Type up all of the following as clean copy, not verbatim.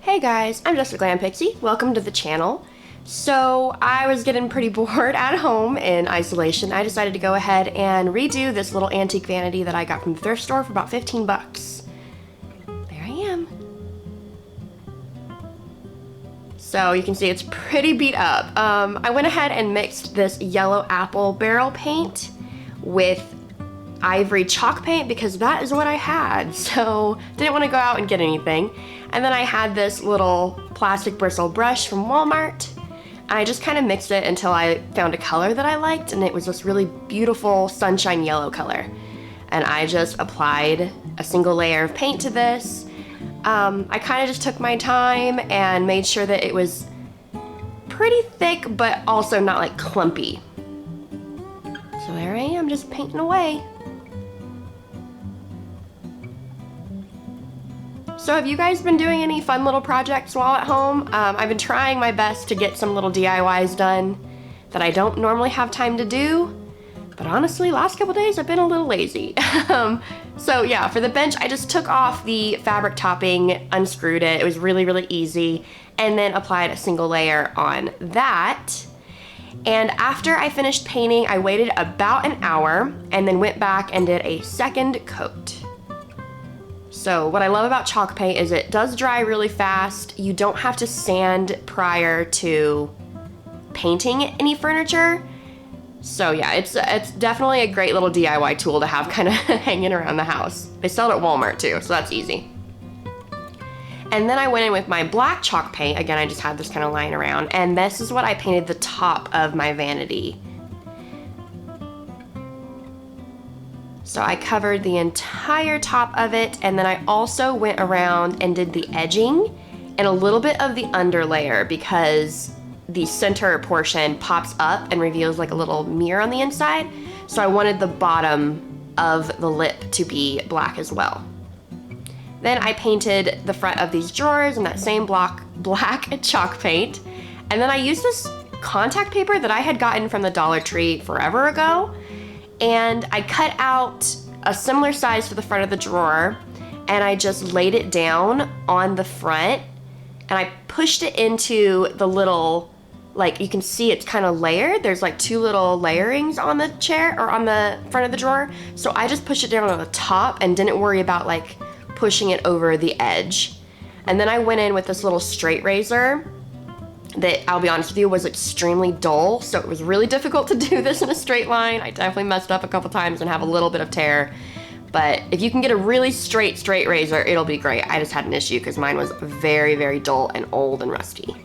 Hey guys, I'm Jess Glam Pixie. Welcome to the channel. So I was getting pretty bored at home in isolation. I decided to go ahead and redo this little antique vanity that I got from the thrift store for about 15 bucks. There I am. So you can see it's pretty beat up. I went ahead and mixed this yellow apple barrel paint with ivory chalk paint because that is what I had, so didn't want to go out and get anything. And then I had this little plastic bristle brush from Walmart, and I just kind of mixed it until I found a color that I liked, and it was this really beautiful sunshine yellow color. And I just applied a single layer of paint to this. I kind of just took my time and made sure that it was pretty thick but also not like clumpy. So there I am, just painting away. So have you guys been doing any fun little projects while at home? I've been trying my best to get some little DIYs done that I don't normally have time to do, but honestly, last couple days I've been a little lazy. So yeah, for the bench, I just took off the fabric topping, unscrewed it. It was really, really easy, and then applied a single layer on that. And after I finished painting, I waited about an hour and then went back and did a second coat. So what I love about chalk paint is it does dry really fast. You don't have to sand prior to painting any furniture. So yeah, it's definitely a great little DIY tool to have kind of hanging around the house. They sell it at Walmart too, so that's easy. And then I went in with my black chalk paint. Again, I just had this kind of lying around, and this is what I painted the top of my vanity. So I covered the entire top of it, and then I also went around and did the edging and a little bit of the under layer because the center portion pops up and reveals like a little mirror on the inside. So I wanted the bottom of the lip to be black as well. Then I painted the front of these drawers in that same black chalk paint. And then I used this contact paper that I had gotten from the Dollar Tree forever ago. And I cut out a similar size for the front of the drawer, and I just laid it down on the front, and I pushed it into the little, like you can see it's kind of layered. There's like two little layerings on the chair or on the front of the drawer. So I just pushed it down on the top and didn't worry about like pushing it over the edge. And then I went in with this little straight razor that, I'll be honest with you, was extremely dull, so it was really difficult to do this in a straight line. I definitely messed up a couple times and have a little bit of tear, but if you can get a really straight razor, it'll be great. I just had an issue because mine was very, very dull and old and rusty.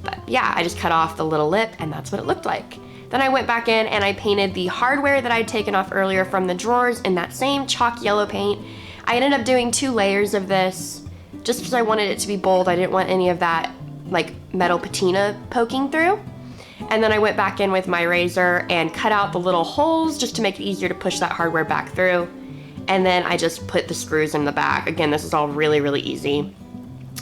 But yeah, I just cut off the little lip, and that's what it looked like. Then I went back in and I painted the hardware that I'd taken off earlier from the drawers in that same chalk yellow paint. I ended up doing 2 layers of this just because I wanted it to be bold. I didn't want any of that like metal patina poking through. And then I went back in with my razor and cut out the little holes just to make it easier to push that hardware back through. And then I just put the screws in the back. Again, this is all really, really easy.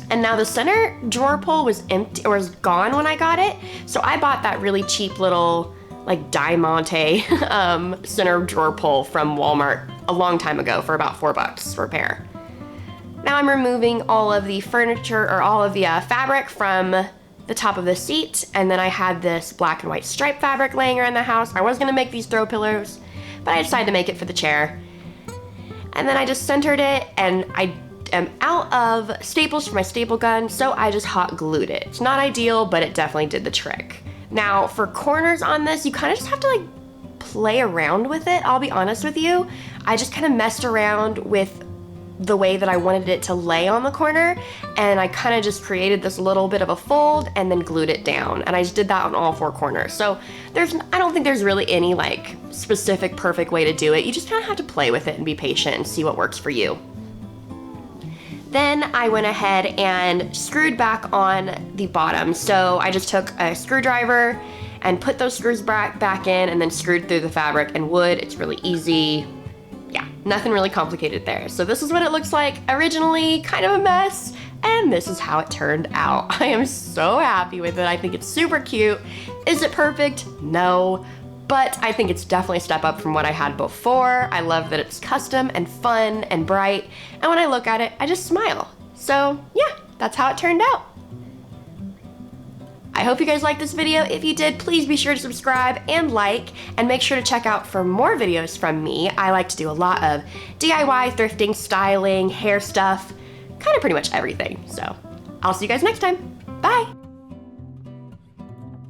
And now the center drawer pull was empty, or was gone when I got it. So I bought that really cheap little like Diamante center drawer pull from Walmart a long time ago for about 4 bucks for a pair. Now I'm removing all of the furniture, or all of the fabric from the top of the seat, and then I had this black and white striped fabric laying around the house. I was gonna make these throw pillows, but I decided to make it for the chair. And then I just centered it, and I am out of staples for my staple gun, so I just hot glued it. It's not ideal, but it definitely did the trick. Now for corners on this, you kind of just have to like play around with it. I'll be honest with you. I just kind of messed around with the way that I wanted it to lay on the corner, and I kind of just created this little bit of a fold and then glued it down, and I just did that on all 4 corners. So I don't think there's really any like specific perfect way to do it. You just kind of have to play with it and be patient and see what works for you. Then I went ahead and screwed back on the bottom. So I just took a screwdriver and put those screws back in, and then screwed through the fabric and wood. It's really easy. Yeah, nothing really complicated there. So this is what it looks like originally, kind of a mess, and this is how it turned out. I am so happy with it. I think it's super cute. Is it perfect? No, but I think it's definitely a step up from what I had before. I love that it's custom and fun and bright, and when I look at it, I just smile. So yeah, that's how it turned out. I hope you guys liked this video. If you did, please be sure to subscribe and like, and make sure to check out for more videos from me. I like to do a lot of DIY, thrifting, styling, hair stuff, kind of pretty much everything. So I'll see you guys next time. Bye.